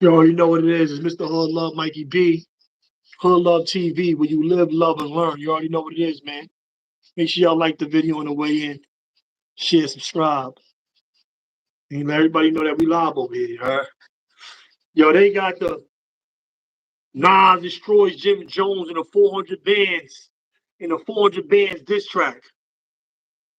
You already know what it is. It's Mr. Hood Love Mikey B. Hood Love TV, where you live, love, and learn. You already know what it is, man. Make sure y'all like the video on the way in. Share, subscribe. And let everybody know that we live over here. All right? Yo, they got the Nas destroys Jim Jones in the 400 bands. In the 400 bands diss track.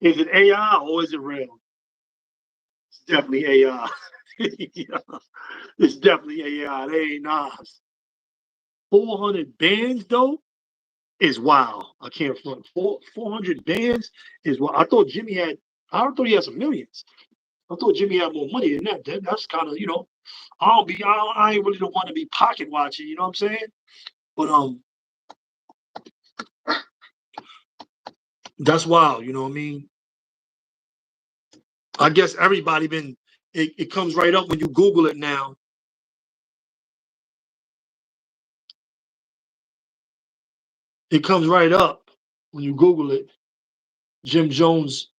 Is it AI or is it real? It's definitely AI. It's definitely AI. They ain't Nas. 400 bands though is wild. I can't front. 400 bands is wild. I thought Jimmy had. I thought he had some millions. I thought Jimmy had more money than that. That's kind of I don't be. I ain't really the one to be pocket watching. You know what I'm saying? But that's wild. You know what I mean? I guess everybody been. It comes right up when you Google it now. It comes right up when you Google it. Jim Jones.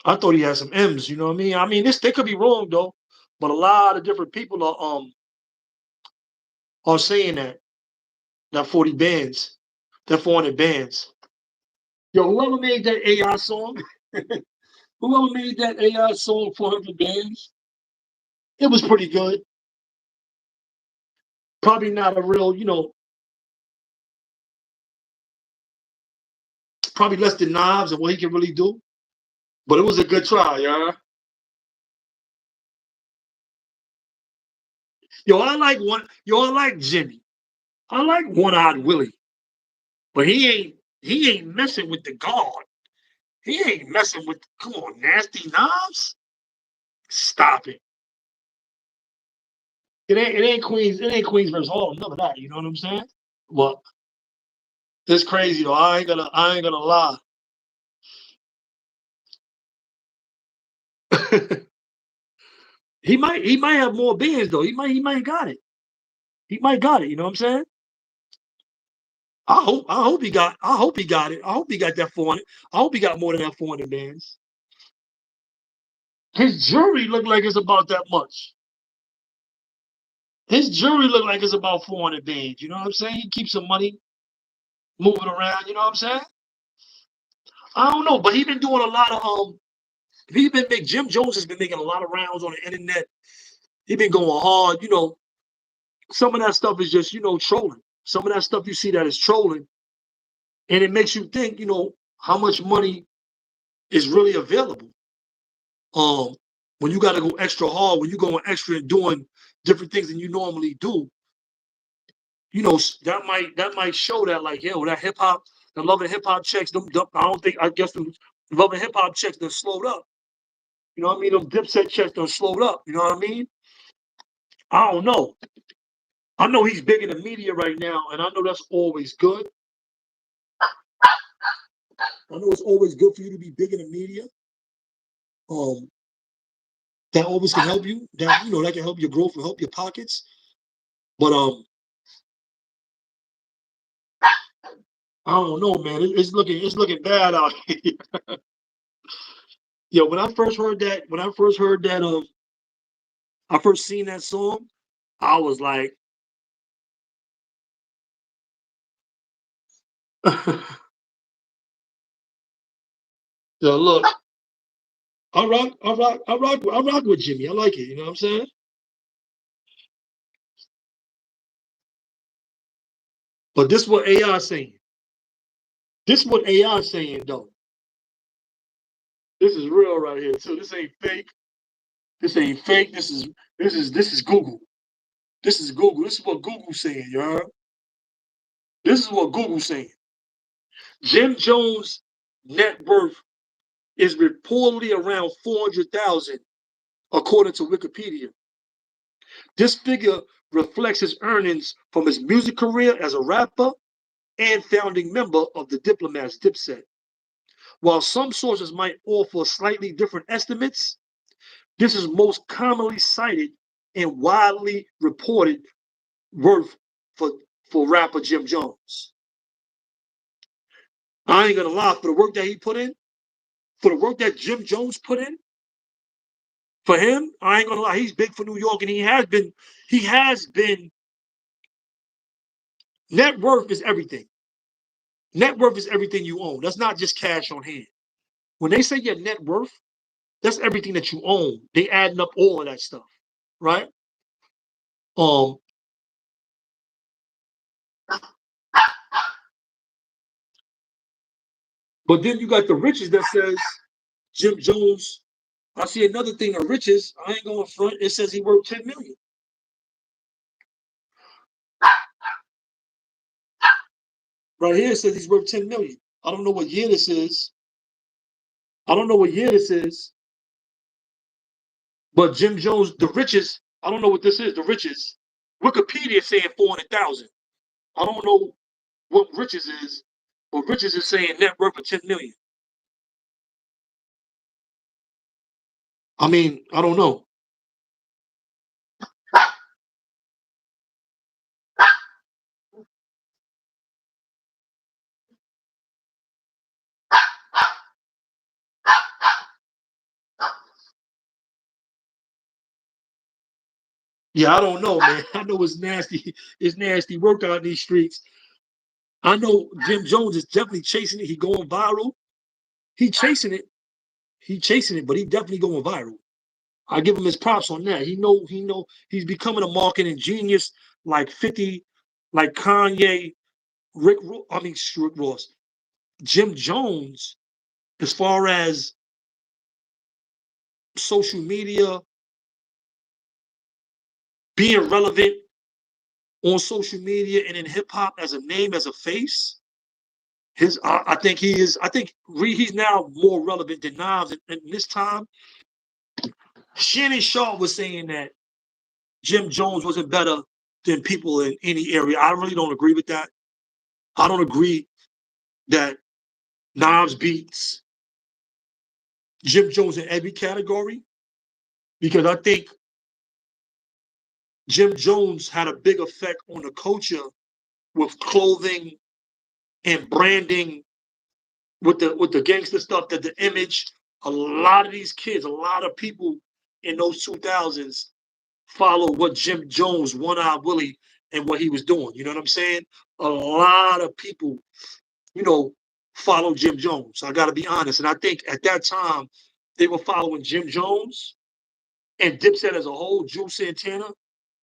I thought he had some M's. You know what I mean? I mean, this they could be wrong though, but a lot of different people are saying that 40 bands, that 400 bands. Yo, whoever made that AI song, whoever made that AI song 400 bands, it was pretty good. Probably not a real, probably less than Knobs and what he can really do, but it was a good try, yeah. Yo, I like Jimmy. I like One Eyed Willie, but he ain't messing with the guard. He ain't messing with. Come on, Nasty Knobs. Stop it. It ain't Queens. It ain't Queens versus Harlem. None of that. You know what I'm saying? Well, it's crazy though. I ain't gonna lie. he might have more bands though. He might got it. He might got it. You know what I'm saying? I hope he got it. I hope he got that 400. I hope he got more than that 400 bands. His jewelry look like it's about that much. His jewelry look like it's about 400 bands. You know what I'm saying? He keeps some money moving around. You know what I'm saying? I don't know, but he been doing a lot of He been big. Jim Jones has been making a lot of rounds on the internet. He been going hard. Some of that stuff is just trolling. Some of that stuff you see that is trolling, and it makes you think how much money is really available. Um, when you got to go extra hard, when you going extra and doing different things than you normally do, that might show that like that hip hop, the love and hip hop checks. I don't think I guess the love and hip hop checks done slowed up. You know what I mean? Them Dipset checks done slowed up. You know what I mean? I don't know. I know he's big in the media right now, and I know that's always good. I know it's always good for you to be big in the media. Um, that always can help you. That can help your growth and help your pockets. But I don't know, man. It's looking bad out here. Yo, I first seen that song, I was like, yo, look, I rock with Jimmy. I like it. You know what I'm saying? But this what AI saying. This what AI saying though. This is real right here. So this ain't fake. This ain't fake. This is Google. This is Google. This is what Google's saying, you heard? This is what Google's saying. Jim Jones' net worth is reportedly around 400,000, according to Wikipedia. This figure reflects his earnings from his music career as a rapper and founding member of the Diplomats Dipset. While some sources might offer slightly different estimates, this is most commonly cited and widely reported worth for, for rapper Jim Jones. I ain't gonna lie, for the work that he put in, for the work that Jim Jones put in, For him, I ain't gonna lie, he's big for New York, and he has been. Net worth is everything. Net worth is everything you own. That's not just cash on hand. When they say your net worth, that's everything that you own. They adding up all of that stuff, right? Um, but then you got the riches that says Jim Jones. I see another thing of riches. I ain't going front. It says he worth 10 million. Right here it says he's worth 10 million. I don't know what year this is. I don't know what year this is. But Jim Jones, the riches, I don't know what this is, the riches. Wikipedia is saying 400,000. I don't know what riches is, but riches is saying net worth of 10 million. I mean, I don't know. Yeah, I don't know, man. I know it's nasty. It's nasty work out in these streets. I know Jim Jones is definitely chasing it. He going viral. He chasing it. He chasing it, but he definitely going viral. I give him his props on that. He know he's becoming a marketing genius like 50, like Kanye, Rick Ross. Jim Jones, as far as social media, being relevant on social media and in hip hop as a name, as a face, I think he is. I think he's now more relevant than Nas. And this time, Shannon Sharp was saying that Jim Jones wasn't better than people in any area. I really don't agree with that. I don't agree that Nas beats Jim Jones in every category because I think Jim Jones had a big effect on the culture with clothing and branding, with the gangster stuff, that the image. A lot of these kids, a lot of people in those 2000s follow what Jim Jones, One Eye Willie, and what he was doing. You know what I'm saying? A lot of people, you know, follow Jim Jones. I got to be honest, and I think at that time they were following Jim Jones and Dipset as a whole, Juelz Santana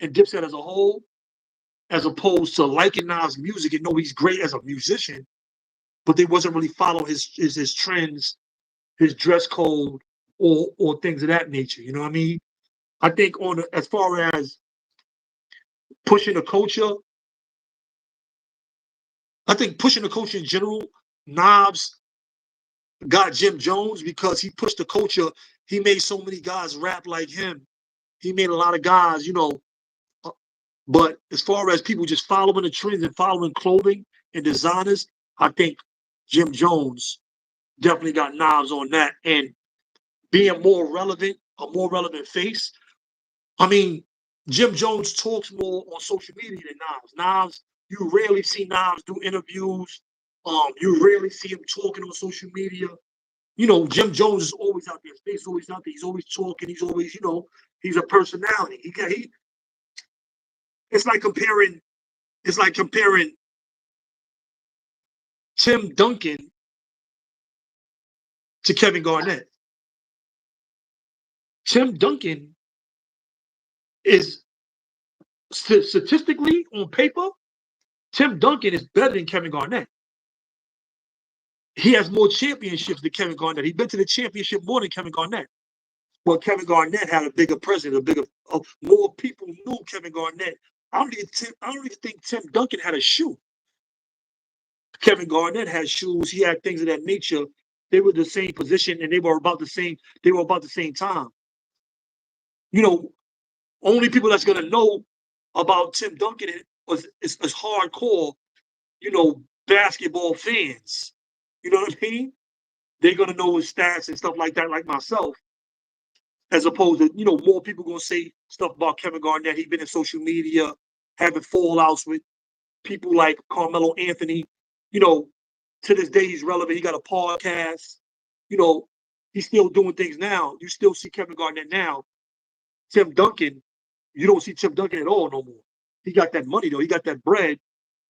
and Dipset as a whole, as opposed to liking Nas' music and know he's great as a musician, but they wasn't really following his trends, his dress code, or things of that nature. You know what I mean? I think as far as pushing the culture, I think pushing the culture in general, Knobs got Jim Jones because he pushed the culture. He made so many guys rap like him. He made a lot of guys, but as far as people just following the trends and following clothing and designers, I think Jim Jones definitely got Knobs on that. And being more relevant, a more relevant face. I mean, Jim Jones talks more on social media than Nas. Nas, you rarely see Nas do interviews. You rarely see him talking on social media. Jim Jones is always out there. His face always out there. He's always talking. He's always, he's a personality. It's like comparing. It's like comparing Tim Duncan to Kevin Garnett. Tim Duncan is statistically on paper, Tim Duncan is better than Kevin Garnett. He has more championships than Kevin Garnett. He's been to the championship more than Kevin Garnett. Well, Kevin Garnett had a bigger presence, more people knew Kevin Garnett. I don't even think Tim Duncan had a shoe. Kevin Garnett had shoes. He had things of that nature. They were the same position, and they were about the same. They were about the same time. Only people that's gonna know about Tim Duncan is hardcore, basketball fans. You know what I mean? They're gonna know his stats and stuff like that, like myself. As opposed to, more people gonna say stuff about Kevin Garnett. He's been in social media, having fallouts with people like Carmelo Anthony. To this day, he's relevant. He got a podcast. You know, He's still doing things now. You still see Kevin Garnett now. Tim Duncan, you don't see Tim Duncan at all no more. He got that money though. He got that bread,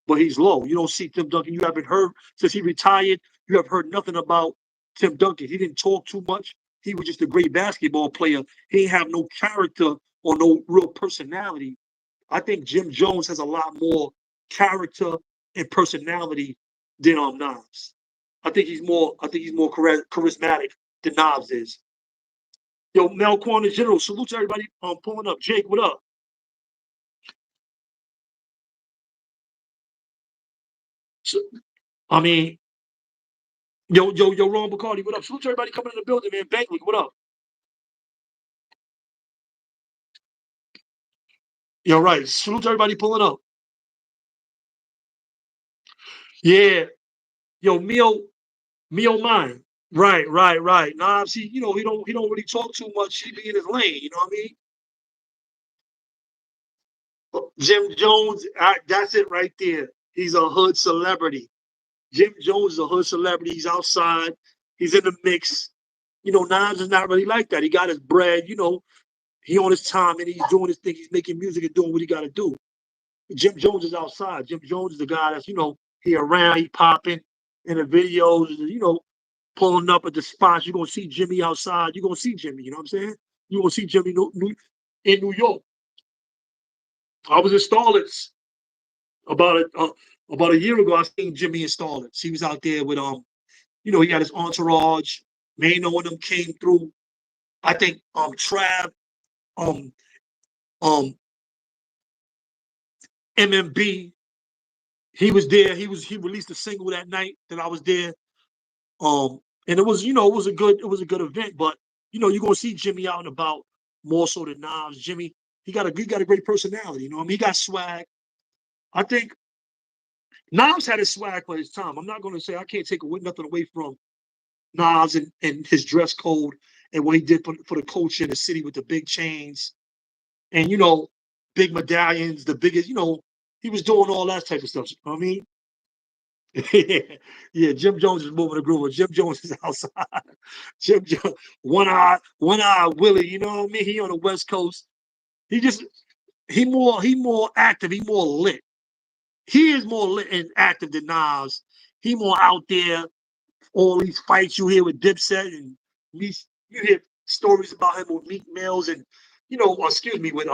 but he's low. You don't see Tim Duncan. You haven't heard since he retired. You have heard nothing about Tim Duncan. He didn't talk too much. He was just a great basketball player. He didn't have no character or no real personality. I think Jim Jones has a lot more character and personality than Nas. I think he's more charismatic than Nas is. Yo, Melquan in general, salute to everybody pulling up. Jake, what up? So, I mean, yo, Ron Bacardi, what up? Salute to everybody coming in the building, man. Bankley, what up? Yo, right. Salute to everybody pulling up. Yeah. Yo, Mio mine. Right. Nah, see, he don't really talk too much. He be in his lane, you know what I mean? Jim Jones, that's it right there. He's a hood celebrity. Jim Jones is a hood celebrity. He's outside. He's in the mix. Nas is not really like that. He got his bread. He on his time and he's doing his thing. He's making music and doing what he got to do. Jim Jones is outside. Jim Jones is the guy that's he around. He popping in the videos. Pulling up at the spots. You're gonna see Jimmy outside. You're gonna see Jimmy. You know what I'm saying? You're gonna see Jimmy in New York. I was in Starlets about a year ago. I seen Jimmy in Starlets. He was out there with he had his entourage. Mano one of them came through. I think Trav, um um MMB, he was there. He released a single that night that I was there. And it was a good event. But you're gonna see Jimmy out and about more so than Nas. Jimmy, he got a great personality. You know what I mean? He got swag. I think Nas had his swag for his time. I'm not gonna say I can't take nothing away from Nas and his dress code and what he did for the culture in the city with the big chains and big medallions, the biggest. He was doing all that type of stuff. You know what I mean? Yeah, Jim Jones is moving the groove. Jim Jones is outside. Jim Jones, one eye Willie. You know what I mean? He on the West Coast. He more active. He more lit. He is more lit and active than Nas. He more out there. All these fights you hear with Dipset and you hear stories about him with Meek Mills and excuse me, with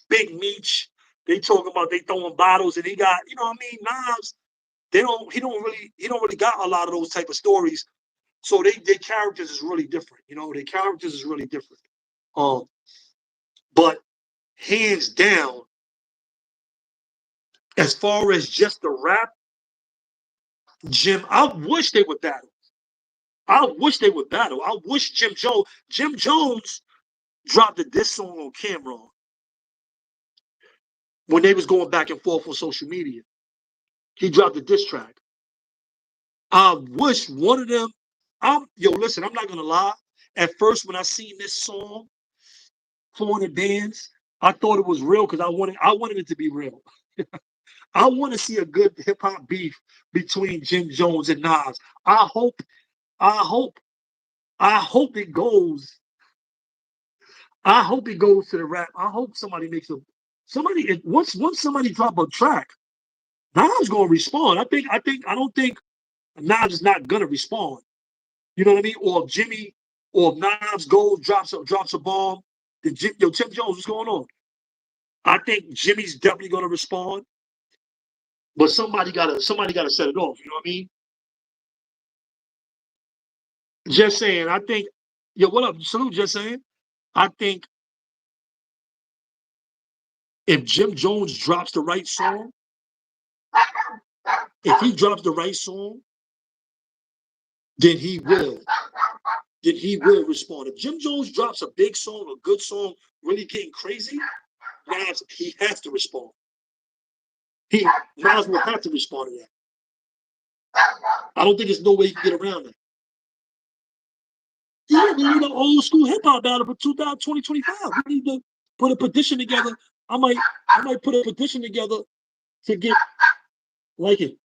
Big Meech. They talk about they throwing bottles and he got what I mean. Nas, he don't really got a lot of those type of stories. So their characters is really different. Their characters is really different. But hands down, as far as just the rap, Jim, I wish they would battle. I wish Jim Jones dropped a diss song on Cam'ron when they was going back and forth on social media. He dropped a diss track. I wish one of them. Listen, I'm not gonna lie. At first, when I seen this song, 400 bands, I thought it was real because I wanted it to be real. I want to see a good hip hop beef between Jim Jones and Nas. I hope it goes. I hope it goes to the rap. I hope somebody once somebody drop a track, Nas gonna respond. I don't think Nas is not gonna respond. You know what I mean? Or if Jimmy or if Nas goes drops a bomb, then Tim Jones, what's going on? I think Jimmy's definitely gonna respond. But somebody gotta set it off, you know what I mean? Just saying, I think, what up? Salute, just saying. I think if Jim Jones drops the right song, if he drops the right song, then he will. Then he will respond. If Jim Jones drops a big song, a good song, really getting crazy, he has to respond. Nas will have to respond to that. I don't think there's no way he can get around that. Yeah, we need an old school hip hop battle for 2025. We need to put a petition together. I might put a petition together to get like it.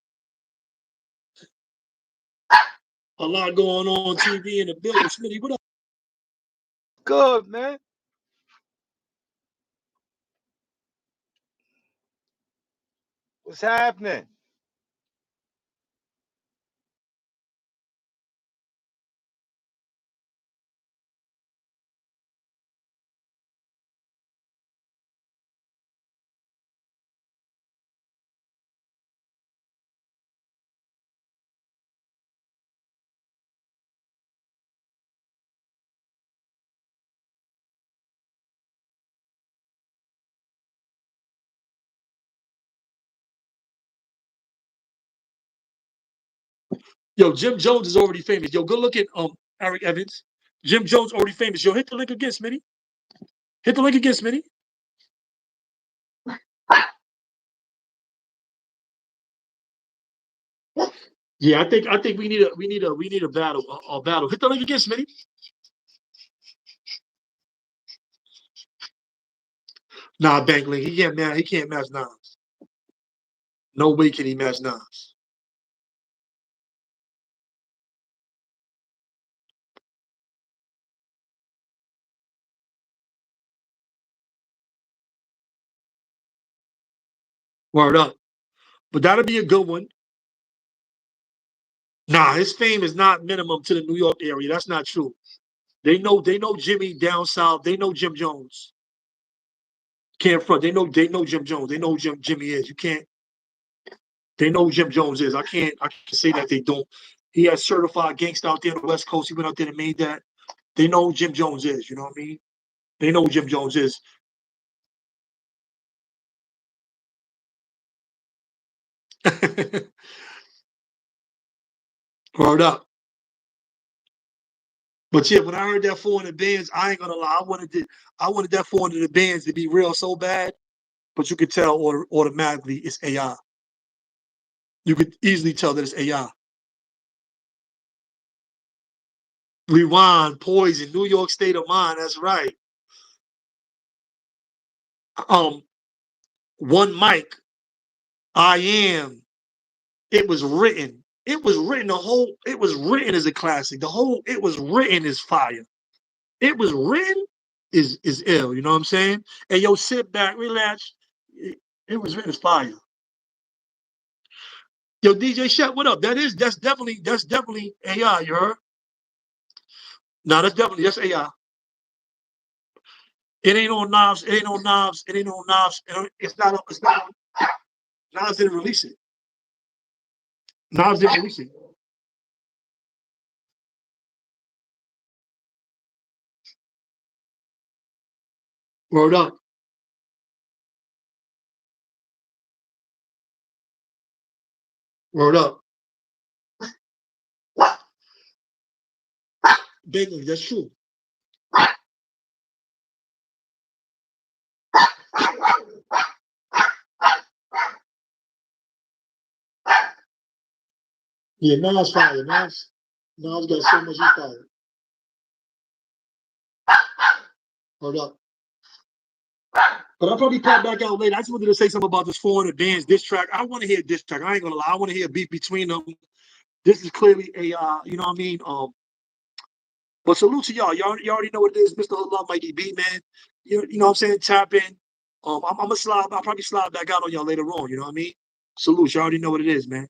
A lot going on TV in the building. Smitty, what up? Good, man. What's happening? Yo, Jim Jones is already famous. Yo, good look at Eric Evans. Jim Jones already famous. Yo, hit the link again, Smitty. Hit the link again, Smitty. Yeah, I think we need a battle. A battle. Hit the link again, Smitty. Nah, Banklink. He can't match Nas. No way can he match Nas. Word up. But that'll be a good one. Nah, his fame is not minimum to the New York area. That's not true. They know Jimmy down south. They know Jim Jones. Can't front. They know Jim Jones. They know who Jimmy is. You can't. They know who Jim Jones is. I can say that they don't. He has certified gangsta out there on the West Coast. He went out there and made that. They know who Jim Jones is. You know what I mean? They know who Jim Jones is. Word up. But yeah, when I heard that 400 bands, I ain't gonna lie. I wanted that 400 bands to be real so bad, but you could tell automatically it's AI. You could easily tell that it's AI. Rewind, Poison, New York State of Mind. That's right. One mic. I am. It was written. It was written. It was written as a classic. It was written as fire. It was written is ill. You know what I'm saying? And yo, sit back, relax. It was written as fire. Yo, DJ Shep, what up? That's definitely AI. You heard? No, that's AI. It ain't on knobs. It ain't on knobs. It ain't on knobs. It's not. It's not. Knobs didn't release it. Knobs didn't release it. Word up. Word up. Bigly, that's true. Yeah, Nas fire. Nas got so much fire. Word up. But I'll probably pop back out later. I just wanted to say something about this 400 bands diss track. I want to hear diss track. I ain't gonna lie. I want to hear a beat between them. This is clearly AI. You know what I mean? But salute to y'all. You already know what it is, Mr. Hood Love Mikey B, man. You know what I'm saying? Tap in. I'm gonna slide. I'll probably slide back out on y'all later on. You know what I mean? Salute. You already know what it is, man.